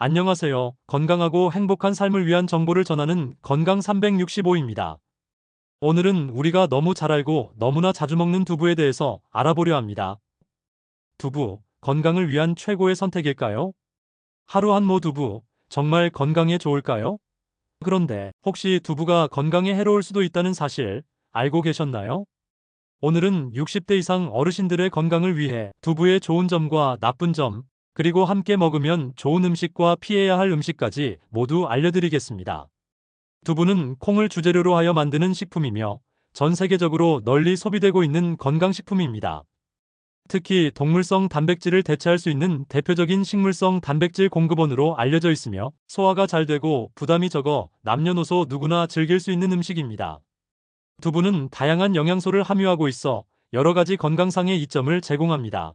안녕하세요. 건강하고 행복한 삶을 위한 정보를 전하는 건강 365입니다. 오늘은 우리가 너무 잘 알고 너무나 자주 먹는 두부에 대해서 알아보려 합니다. 두부, 건강을 위한 최고의 선택일까요? 하루 한 모 두부, 정말 건강에 좋을까요? 그런데 혹시 두부가 건강에 해로울 수도 있다는 사실 알고 계셨나요? 오늘은 60대 이상 어르신들의 건강을 위해 두부의 좋은 점과 나쁜 점, 그리고 함께 먹으면 좋은 음식과 피해야 할 음식까지 모두 알려드리겠습니다. 두부는 콩을 주재료로 하여 만드는 식품이며 전 세계적으로 널리 소비되고 있는 건강식품입니다. 특히 동물성 단백질을 대체할 수 있는 대표적인 식물성 단백질 공급원으로 알려져 있으며 소화가 잘 되고 부담이 적어 남녀노소 누구나 즐길 수 있는 음식입니다. 두부는 다양한 영양소를 함유하고 있어 여러 가지 건강상의 이점을 제공합니다.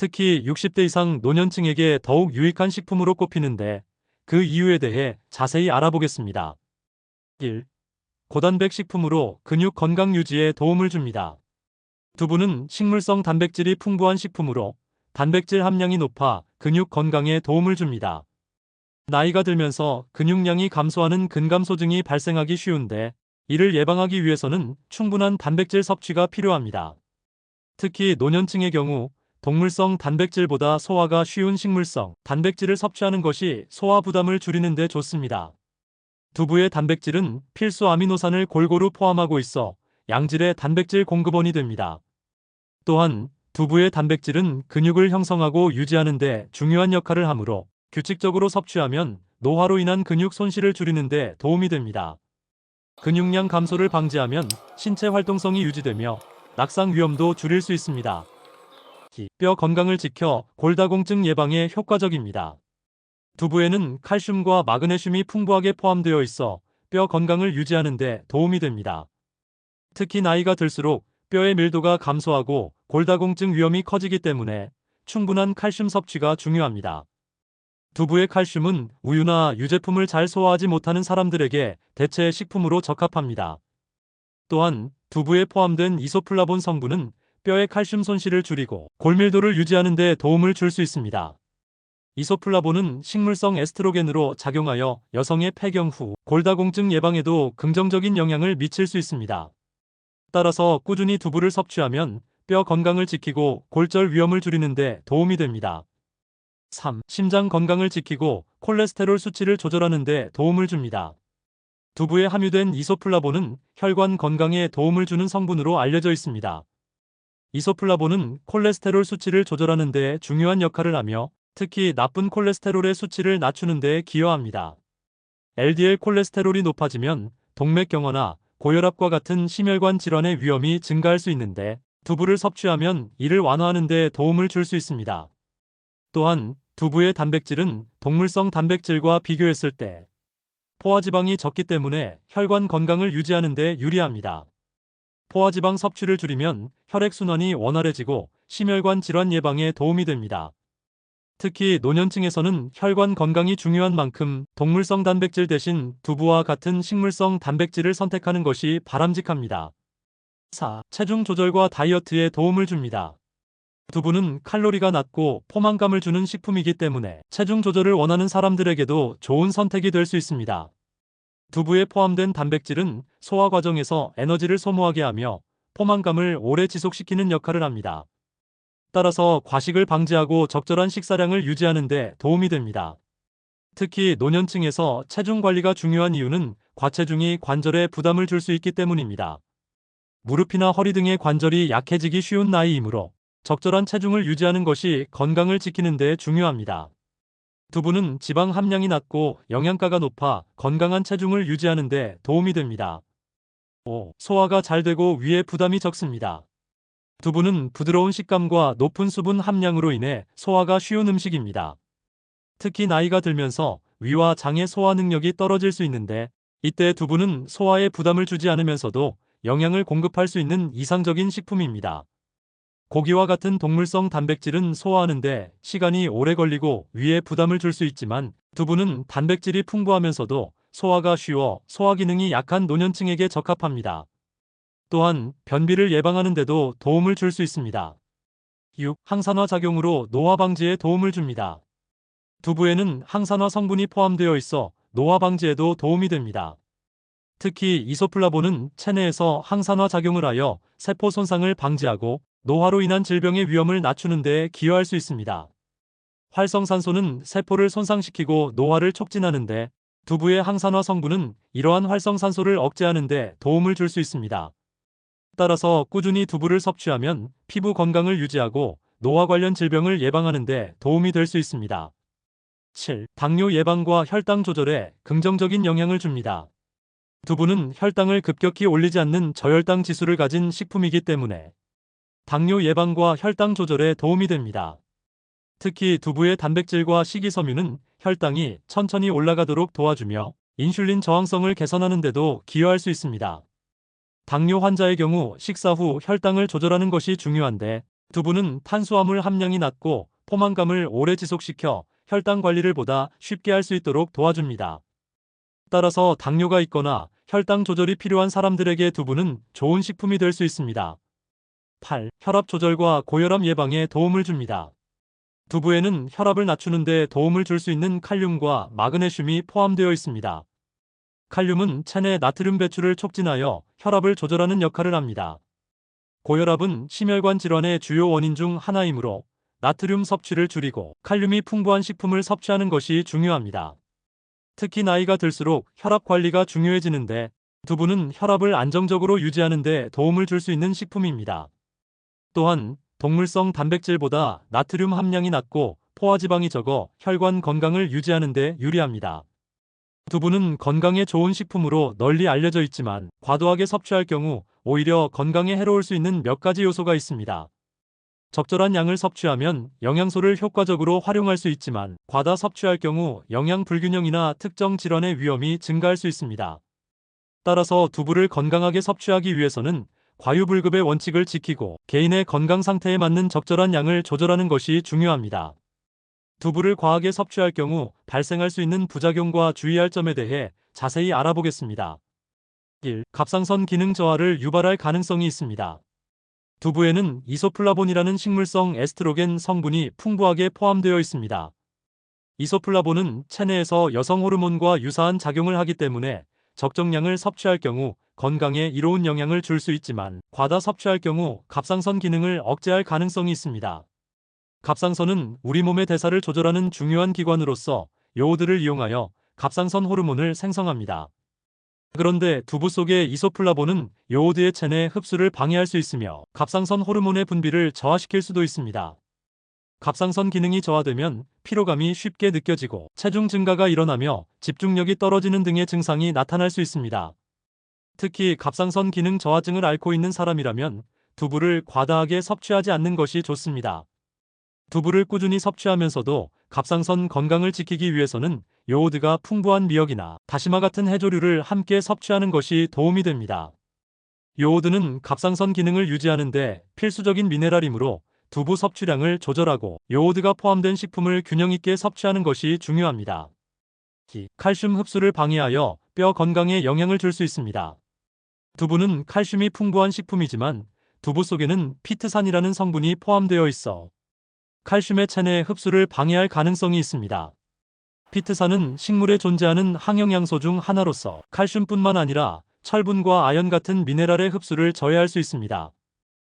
특히 60대 이상 노년층에게 더욱 유익한 식품으로 꼽히는데 그 이유에 대해 자세히 알아보겠습니다. 1. 고단백 식품으로 근육 건강 유지에 도움을 줍니다. 두부는 식물성 단백질이 풍부한 식품으로 단백질 함량이 높아 근육 건강에 도움을 줍니다. 나이가 들면서 근육량이 감소하는 근감소증이 발생하기 쉬운데 이를 예방하기 위해서는 충분한 단백질 섭취가 필요합니다. 특히 노년층의 경우 동물성 단백질보다 소화가 쉬운 식물성 단백질을 섭취하는 것이 소화 부담을 줄이는 데 좋습니다. 두부의 단백질은 필수 아미노산을 골고루 포함하고 있어 양질의 단백질 공급원이 됩니다. 또한 두부의 단백질은 근육을 형성하고 유지하는 데 중요한 역할을 하므로 규칙적으로 섭취하면 노화로 인한 근육 손실을 줄이는 데 도움이 됩니다. 근육량 감소를 방지하면 신체 활동성이 유지되며 낙상 위험도 줄일 수 있습니다. 뼈 건강을 지켜 골다공증 예방에 효과적입니다. 두부에는 칼슘과 마그네슘이 풍부하게 포함되어 있어 뼈 건강을 유지하는 데 도움이 됩니다. 특히 나이가 들수록 뼈의 밀도가 감소하고 골다공증 위험이 커지기 때문에 충분한 칼슘 섭취가 중요합니다. 두부의 칼슘은 우유나 유제품을 잘 소화하지 못하는 사람들에게 대체 식품으로 적합합니다. 또한 두부에 포함된 이소플라본 성분은 뼈의 칼슘 손실을 줄이고 골밀도를 유지하는 데 도움을 줄 수 있습니다. 이소플라본은 식물성 에스트로겐으로 작용하여 여성의 폐경 후 골다공증 예방에도 긍정적인 영향을 미칠 수 있습니다. 따라서 꾸준히 두부를 섭취하면 뼈 건강을 지키고 골절 위험을 줄이는 데 도움이 됩니다. 3. 심장 건강을 지키고 콜레스테롤 수치를 조절하는 데 도움을 줍니다. 두부에 함유된 이소플라본은 혈관 건강에 도움을 주는 성분으로 알려져 있습니다. 이소플라본은 콜레스테롤 수치를 조절하는 데 중요한 역할을 하며 특히 나쁜 콜레스테롤의 수치를 낮추는 데 기여합니다. LDL 콜레스테롤이 높아지면 동맥경화나 고혈압과 같은 심혈관 질환의 위험이 증가할 수 있는데 두부를 섭취하면 이를 완화하는 데 도움을 줄 수 있습니다. 또한 두부의 단백질은 동물성 단백질과 비교했을 때 포화지방이 적기 때문에 혈관 건강을 유지하는 데 유리합니다. 포화지방 섭취를 줄이면 혈액순환이 원활해지고 심혈관 질환 예방에 도움이 됩니다. 특히 노년층에서는 혈관 건강이 중요한 만큼 동물성 단백질 대신 두부와 같은 식물성 단백질을 선택하는 것이 바람직합니다. 4. 체중 조절과 다이어트에 도움을 줍니다. 두부는 칼로리가 낮고 포만감을 주는 식품이기 때문에 체중 조절을 원하는 사람들에게도 좋은 선택이 될 수 있습니다. 두부에 포함된 단백질은 소화 과정에서 에너지를 소모하게 하며 포만감을 오래 지속시키는 역할을 합니다. 따라서 과식을 방지하고 적절한 식사량을 유지하는 데 도움이 됩니다. 특히 노년층에서 체중 관리가 중요한 이유는 과체중이 관절에 부담을 줄 수 있기 때문입니다. 무릎이나 허리 등의 관절이 약해지기 쉬운 나이이므로 적절한 체중을 유지하는 것이 건강을 지키는 데 중요합니다. 두부는 지방 함량이 낮고 영양가가 높아 건강한 체중을 유지하는 데 도움이 됩니다. 5. 소화가 잘 되고 위에 부담이 적습니다. 두부는 부드러운 식감과 높은 수분 함량으로 인해 소화가 쉬운 음식입니다. 특히 나이가 들면서 위와 장의 소화 능력이 떨어질 수 있는데 이때 두부는 소화에 부담을 주지 않으면서도 영양을 공급할 수 있는 이상적인 식품입니다. 고기와 같은 동물성 단백질은 소화하는데 시간이 오래 걸리고 위에 부담을 줄 수 있지만 두부는 단백질이 풍부하면서도 소화가 쉬워 소화 기능이 약한 노년층에게 적합합니다. 또한 변비를 예방하는 데도 도움을 줄 수 있습니다. 6. 항산화 작용으로 노화 방지에 도움을 줍니다. 두부에는 항산화 성분이 포함되어 있어 노화 방지에도 도움이 됩니다. 특히 이소플라본은 체내에서 항산화 작용을 하여 세포 손상을 방지하고 노화로 인한 질병의 위험을 낮추는 데 기여할 수 있습니다. 활성산소는 세포를 손상시키고 노화를 촉진하는데, 두부의 항산화 성분은 이러한 활성산소를 억제하는 데 도움을 줄 수 있습니다. 따라서 꾸준히 두부를 섭취하면 피부 건강을 유지하고 노화 관련 질병을 예방하는 데 도움이 될 수 있습니다. 7. 당뇨 예방과 혈당 조절에 긍정적인 영향을 줍니다. 두부는 혈당을 급격히 올리지 않는 저혈당 지수를 가진 식품이기 때문에 당뇨 예방과 혈당 조절에 도움이 됩니다. 특히 두부의 단백질과 식이섬유는 혈당이 천천히 올라가도록 도와주며 인슐린 저항성을 개선하는 데도 기여할 수 있습니다. 당뇨 환자의 경우 식사 후 혈당을 조절하는 것이 중요한데, 두부는 탄수화물 함량이 낮고 포만감을 오래 지속시켜 혈당 관리를 보다 쉽게 할 수 있도록 도와줍니다. 따라서 당뇨가 있거나 혈당 조절이 필요한 사람들에게 두부는 좋은 식품이 될 수 있습니다. 8. 혈압 조절과 고혈압 예방에 도움을 줍니다. 두부에는 혈압을 낮추는 데 도움을 줄 수 있는 칼륨과 마그네슘이 포함되어 있습니다. 칼륨은 체내 나트륨 배출을 촉진하여 혈압을 조절하는 역할을 합니다. 고혈압은 심혈관 질환의 주요 원인 중 하나이므로 나트륨 섭취를 줄이고 칼륨이 풍부한 식품을 섭취하는 것이 중요합니다. 특히 나이가 들수록 혈압 관리가 중요해지는데, 두부는 혈압을 안정적으로 유지하는 데 도움을 줄 수 있는 식품입니다. 또한 동물성 단백질보다 나트륨 함량이 낮고 포화지방이 적어 혈관 건강을 유지하는 데 유리합니다. 두부는 건강에 좋은 식품으로 널리 알려져 있지만, 과도하게 섭취할 경우 오히려 건강에 해로울 수 있는 몇 가지 요소가 있습니다. 적절한 양을 섭취하면 영양소를 효과적으로 활용할 수 있지만, 과다 섭취할 경우 영양 불균형이나 특정 질환의 위험이 증가할 수 있습니다. 따라서 두부를 건강하게 섭취하기 위해서는 과유불급의 원칙을 지키고 개인의 건강 상태에 맞는 적절한 양을 조절하는 것이 중요합니다. 두부를 과하게 섭취할 경우 발생할 수 있는 부작용과 주의할 점에 대해 자세히 알아보겠습니다. 1. 갑상선 기능 저하를 유발할 가능성이 있습니다. 두부에는 이소플라본이라는 식물성 에스트로겐 성분이 풍부하게 포함되어 있습니다. 이소플라본은 체내에서 여성 호르몬과 유사한 작용을 하기 때문에 적정량을 섭취할 경우 건강에 이로운 영향을 줄 수 있지만, 과다 섭취할 경우 갑상선 기능을 억제할 가능성이 있습니다. 갑상선은 우리 몸의 대사를 조절하는 중요한 기관으로서 요오드를 이용하여 갑상선 호르몬을 생성합니다. 그런데 두부 속의 이소플라본은 요오드의 체내 흡수를 방해할 수 있으며 갑상선 호르몬의 분비를 저하시킬 수도 있습니다. 갑상선 기능이 저하되면 피로감이 쉽게 느껴지고 체중 증가가 일어나며 집중력이 떨어지는 등의 증상이 나타날 수 있습니다. 특히 갑상선 기능 저하증을 앓고 있는 사람이라면 두부를 과다하게 섭취하지 않는 것이 좋습니다. 두부를 꾸준히 섭취하면서도 갑상선 건강을 지키기 위해서는 요오드가 풍부한 미역이나 다시마 같은 해조류를 함께 섭취하는 것이 도움이 됩니다. 요오드는 갑상선 기능을 유지하는 데 필수적인 미네랄이므로 두부 섭취량을 조절하고 요오드가 포함된 식품을 균형 있게 섭취하는 것이 중요합니다. 칼슘 흡수를 방해하여 뼈 건강에 영향을 줄 수 있습니다. 두부는 칼슘이 풍부한 식품이지만, 두부 속에는 피트산이라는 성분이 포함되어 있어 칼슘의 체내 흡수를 방해할 가능성이 있습니다. 피트산은 식물에 존재하는 항영양소 중 하나로서 칼슘뿐만 아니라 철분과 아연 같은 미네랄의 흡수를 저해할 수 있습니다.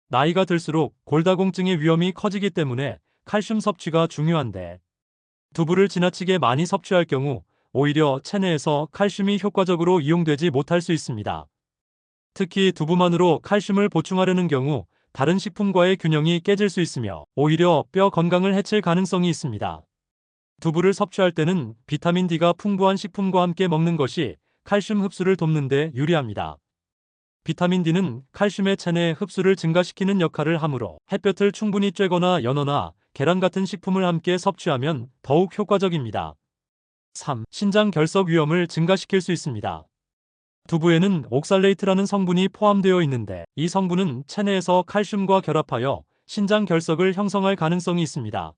나이가 들수록 골다공증의 위험이 커지기 때문에 칼슘 섭취가 중요한데, 두부를 지나치게 많이 섭취할 경우 오히려 체내에서 칼슘이 효과적으로 이용되지 못할 수 있습니다. 특히 두부만으로 칼슘을 보충하려는 경우 다른 식품과의 균형이 깨질 수 있으며 오히려 뼈 건강을 해칠 가능성이 있습니다. 두부를 섭취할 때는 비타민 D가 풍부한 식품과 함께 먹는 것이 칼슘 흡수를 돕는 데 유리합니다. 비타민 D는 칼슘의 체내 흡수를 증가시키는 역할을 하므로 햇볕을 충분히 쬐거나 연어나 계란 같은 식품을 함께 섭취하면 더욱 효과적입니다. 3. 신장 결석 위험을 증가시킬 수 있습니다. 두부에는 옥살레이트라는 성분이 포함되어 있는데, 이 성분은 체내에서 칼슘과 결합하여 신장 결석을 형성할 가능성이 있습니다.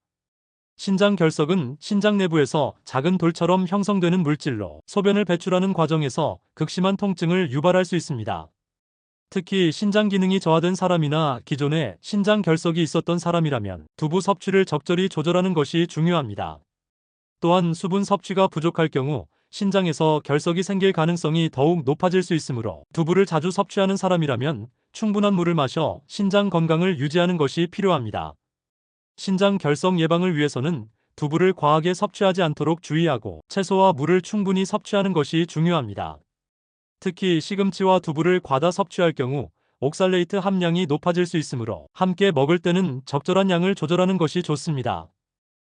신장 결석은 신장 내부에서 작은 돌처럼 형성되는 물질로 소변을 배출하는 과정에서 극심한 통증을 유발할 수 있습니다. 특히 신장 기능이 저하된 사람이나 기존에 신장 결석이 있었던 사람이라면 두부 섭취를 적절히 조절하는 것이 중요합니다. 또한 수분 섭취가 부족할 경우 신장에서 결석이 생길 가능성이 더욱 높아질 수 있으므로 두부를 자주 섭취하는 사람이라면 충분한 물을 마셔 신장 건강을 유지하는 것이 필요합니다. 신장 결석 예방을 위해서는 두부를 과하게 섭취하지 않도록 주의하고 채소와 물을 충분히 섭취하는 것이 중요합니다. 특히 시금치와 두부를 과다 섭취할 경우 옥살레이트 함량이 높아질 수 있으므로 함께 먹을 때는 적절한 양을 조절하는 것이 좋습니다.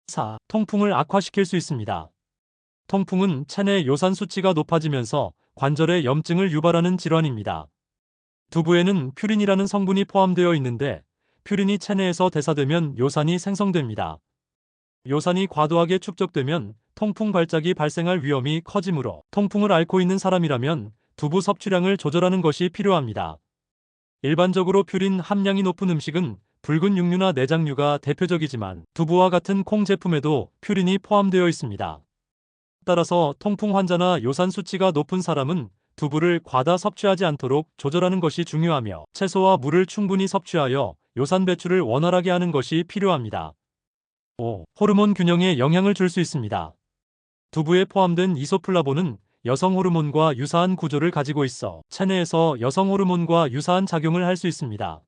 4. 통풍을 악화시킬 수 있습니다. 통풍은 체내 요산 수치가 높아지면서 관절에 염증을 유발하는 질환입니다. 두부에는 퓨린이라는 성분이 포함되어 있는데 퓨린이 체내에서 대사되면 요산이 생성됩니다. 요산이 과도하게 축적되면 통풍 발작이 발생할 위험이 커지므로 통풍을 앓고 있는 사람이라면 두부 섭취량을 조절하는 것이 필요합니다. 일반적으로 퓨린 함량이 높은 음식은 붉은 육류나 내장류가 대표적이지만 두부와 같은 콩 제품에도 퓨린이 포함되어 있습니다. 따라서 통풍 환자나 요산 수치가 높은 사람은 두부를 과다 섭취하지 않도록 조절하는 것이 중요하며 채소와 물을 충분히 섭취하여 요산 배출을 원활하게 하는 것이 필요합니다. 5. 호르몬 균형에 영향을 줄 수 있습니다. 두부에 포함된 이소플라본은 여성 호르몬과 유사한 구조를 가지고 있어 체내에서 여성 호르몬과 유사한 작용을 할 수 있습니다.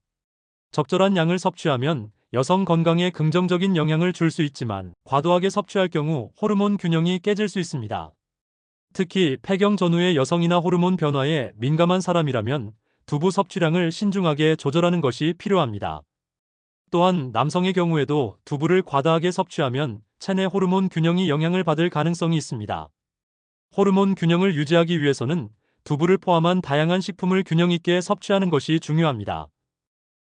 적절한 양을 섭취하면 여성 건강에 긍정적인 영향을 줄 수 있지만 과도하게 섭취할 경우 호르몬 균형이 깨질 수 있습니다. 특히 폐경 전후의 여성이나 호르몬 변화에 민감한 사람이라면 두부 섭취량을 신중하게 조절하는 것이 필요합니다. 또한 남성의 경우에도 두부를 과다하게 섭취하면 체내 호르몬 균형이 영향을 받을 가능성이 있습니다. 호르몬 균형을 유지하기 위해서는 두부를 포함한 다양한 식품을 균형 있게 섭취하는 것이 중요합니다.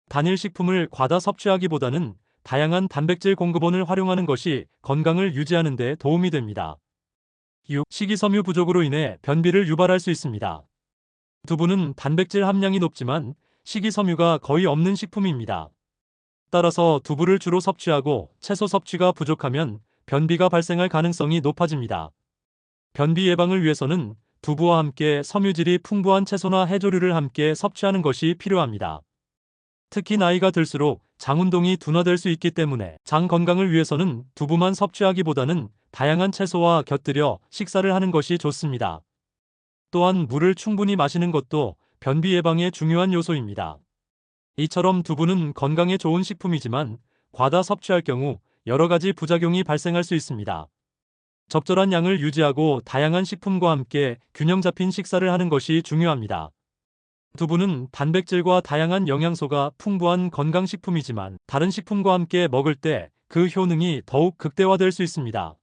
단일 식품을 과다 섭취하기보다는 다양한 단백질 공급원을 활용하는 것이 건강을 유지하는 데 도움이 됩니다. 6. 식이섬유 부족으로 인해 변비를 유발할 수 있습니다. 두부는 단백질 함량이 높지만 식이섬유가 거의 없는 식품입니다. 따라서 두부를 주로 섭취하고 채소 섭취가 부족하면 변비가 발생할 가능성이 높아집니다. 변비 예방을 위해서는 두부와 함께 섬유질이 풍부한 채소나 해조류를 함께 섭취하는 것이 필요합니다. 특히 나이가 들수록 장 운동이 둔화될 수 있기 때문에 장 건강을 위해서는 두부만 섭취하기보다는 다양한 채소와 곁들여 식사를 하는 것이 좋습니다. 또한 물을 충분히 마시는 것도 변비 예방에 중요한 요소입니다. 이처럼 두부는 건강에 좋은 식품이지만 과다 섭취할 경우 여러 가지 부작용이 발생할 수 있습니다. 적절한 양을 유지하고 다양한 식품과 함께 균형 잡힌 식사를 하는 것이 중요합니다. 두부는 단백질과 다양한 영양소가 풍부한 건강식품이지만 다른 식품과 함께 먹을 때 그 효능이 더욱 극대화될 수 있습니다.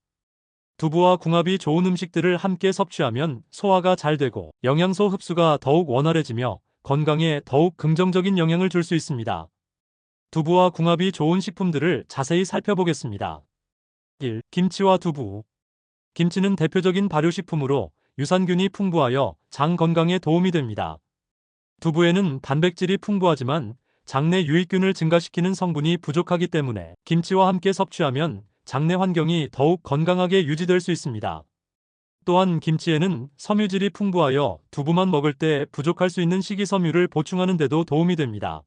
두부와 궁합이 좋은 음식들을 함께 섭취하면 소화가 잘 되고 영양소 흡수가 더욱 원활해지며 건강에 더욱 긍정적인 영향을 줄 수 있습니다. 두부와 궁합이 좋은 식품들을 자세히 살펴보겠습니다. 1. 김치와 두부. 김치는 대표적인 발효식품으로 유산균이 풍부하여 장 건강에 도움이 됩니다. 두부에는 단백질이 풍부하지만 장내 유익균을 증가시키는 성분이 부족하기 때문에 김치와 함께 섭취하면 장내 환경이 더욱 건강하게 유지될 수 있습니다. 또한 김치에는 섬유질이 풍부하여 두부만 먹을 때 부족할 수 있는 식이섬유를 보충하는 데도 도움이 됩니다.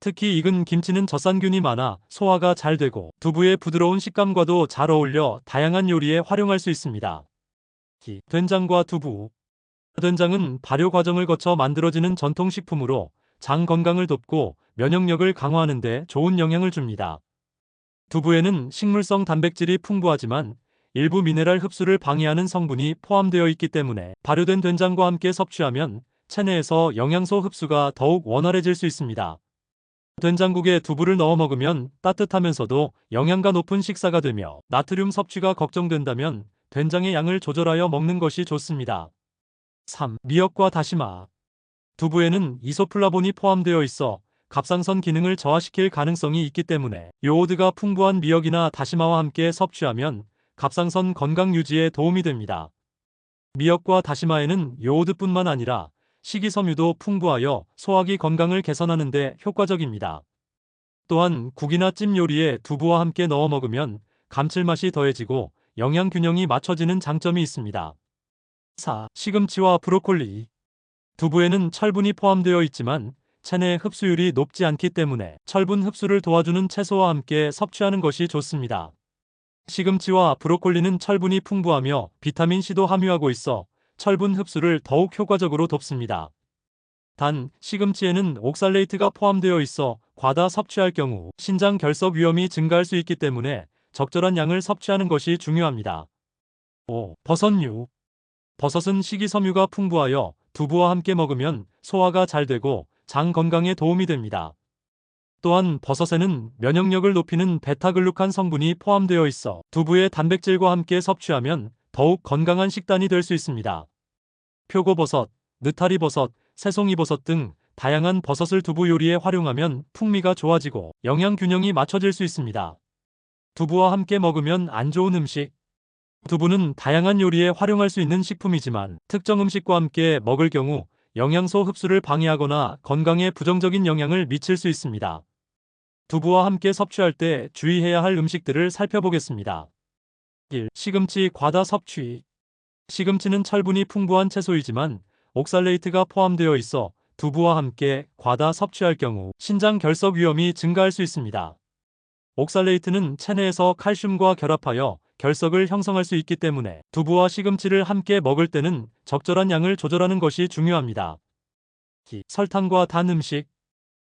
특히 익은 김치는 젖산균이 많아 소화가 잘 되고 두부의 부드러운 식감과도 잘 어울려 다양한 요리에 활용할 수 있습니다. 된장과 두부. 된장은 발효 과정을 거쳐 만들어지는 전통식품으로 장 건강을 돕고 면역력을 강화하는 데 좋은 영향을 줍니다. 두부에는 식물성 단백질이 풍부하지만 일부 미네랄 흡수를 방해하는 성분이 포함되어 있기 때문에 발효된 된장과 함께 섭취하면 체내에서 영양소 흡수가 더욱 원활해질 수 있습니다. 된장국에 두부를 넣어 먹으면 따뜻하면서도 영양가 높은 식사가 되며 나트륨 섭취가 걱정된다면 된장의 양을 조절하여 먹는 것이 좋습니다. 3. 미역과 다시마. 두부에는 이소플라본이 포함되어 있어 갑상선 기능을 저하시킬 가능성이 있기 때문에 요오드가 풍부한 미역이나 다시마와 함께 섭취하면 갑상선 건강 유지에 도움이 됩니다. 미역과 다시마에는 요오드뿐만 아니라 식이섬유도 풍부하여 소화기 건강을 개선하는 데 효과적입니다. 또한 국이나 찜 요리에 두부와 함께 넣어 먹으면 감칠맛이 더해지고 영양 균형이 맞춰지는 장점이 있습니다. 4. 시금치와 브로콜리. 두부에는 철분이 포함되어 있지만 체내 흡수율이 높지 않기 때문에 철분 흡수를 도와주는 채소와 함께 섭취하는 것이 좋습니다. 시금치와 브로콜리는 철분이 풍부하며 비타민C도 함유하고 있어 철분 흡수를 더욱 효과적으로 돕습니다. 단, 시금치에는 옥살레이트가 포함되어 있어 과다 섭취할 경우 신장 결석 위험이 증가할 수 있기 때문에 적절한 양을 섭취하는 것이 중요합니다. 5. 버섯류. 버섯은 식이섬유가 풍부하여 두부와 함께 먹으면 소화가 잘 되고 장 건강에 도움이 됩니다. 또한 버섯에는 면역력을 높이는 베타글루칸 성분이 포함되어 있어 두부의 단백질과 함께 섭취하면 더욱 건강한 식단이 될 수 있습니다. 표고버섯, 느타리버섯, 새송이버섯 등 다양한 버섯을 두부 요리에 활용하면 풍미가 좋아지고 영양 균형이 맞춰질 수 있습니다. 두부와 함께 먹으면 안 좋은 음식. 두부는 다양한 요리에 활용할 수 있는 식품이지만 특정 음식과 함께 먹을 경우 영양소 흡수를 방해하거나 건강에 부정적인 영향을 미칠 수 있습니다. 두부와 함께 섭취할 때 주의해야 할 음식들을 살펴보겠습니다. 1. 시금치 과다 섭취. 시금치는 철분이 풍부한 채소이지만 옥살레이트가 포함되어 있어 두부와 함께 과다 섭취할 경우 신장 결석 위험이 증가할 수 있습니다. 옥살레이트는 체내에서 칼슘과 결합하여 결석을 형성할 수 있기 때문에 두부와 시금치를 함께 먹을 때는 적절한 양을 조절하는 것이 중요합니다. 2. 설탕과 단 음식.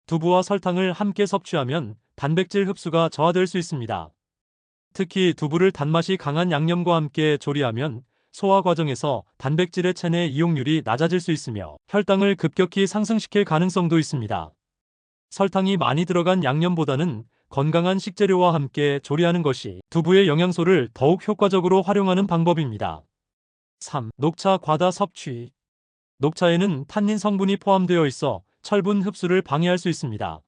두부와 설탕을 함께 섭취하면 단백질 흡수가 저하될 수 있습니다. 특히 두부를 단맛이 강한 양념과 함께 조리하면 소화 과정에서 단백질의 체내 이용률이 낮아질 수 있으며 혈당을 급격히 상승시킬 가능성도 있습니다. 설탕이 많이 들어간 양념보다는 건강한 식재료와 함께 조리하는 것이 두부의 영양소를 더욱 효과적으로 활용하는 방법입니다. 3. 녹차 과다 섭취. 녹차에는 탄닌 성분이 포함되어 있어 철분 흡수를 방해할 수 있습니다.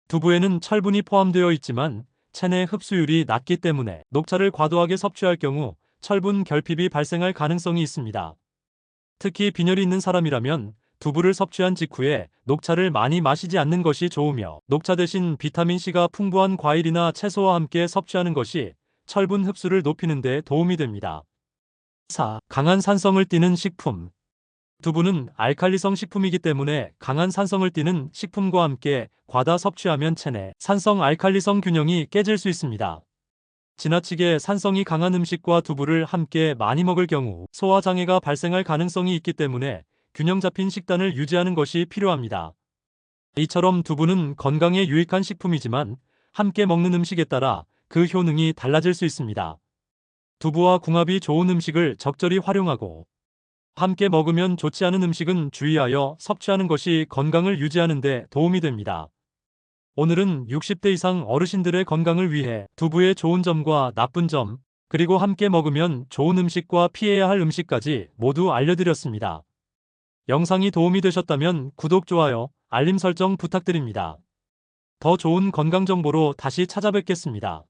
두부에는 철분이 포함되어 있지만 체내 흡수율이 낮기 때문에 녹차를 과도하게 섭취할 경우 철분 결핍이 발생할 가능성이 있습니다. 특히 빈혈이 있는 사람이라면 두부를 섭취한 직후에 녹차를 많이 마시지 않는 것이 좋으며 녹차 대신 비타민C가 풍부한 과일이나 채소와 함께 섭취하는 것이 철분 흡수를 높이는 데 도움이 됩니다. 4. 강한 산성을 띠는 식품. 두부는 알칼리성 식품이기 때문에 강한 산성을 띠는 식품과 함께 과다 섭취하면 체내 산성 알칼리성 균형이 깨질 수 있습니다. 지나치게 산성이 강한 음식과 두부를 함께 많이 먹을 경우 소화 장애가 발생할 가능성이 있기 때문에 균형 잡힌 식단을 유지하는 것이 필요합니다. 이처럼 두부는 건강에 유익한 식품이지만 함께 먹는 음식에 따라 그 효능이 달라질 수 있습니다. 두부와 궁합이 좋은 음식을 적절히 활용하고 함께 먹으면 좋지 않은 음식은 주의하여 섭취하는 것이 건강을 유지하는 데 도움이 됩니다. 오늘은 60대 이상 어르신들의 건강을 위해 두부의 좋은 점과 나쁜 점, 그리고 함께 먹으면 좋은 음식과 피해야 할 음식까지 모두 알려드렸습니다. 영상이 도움이 되셨다면 구독, 좋아요, 알림 설정 부탁드립니다. 더 좋은 건강 정보로 다시 찾아뵙겠습니다.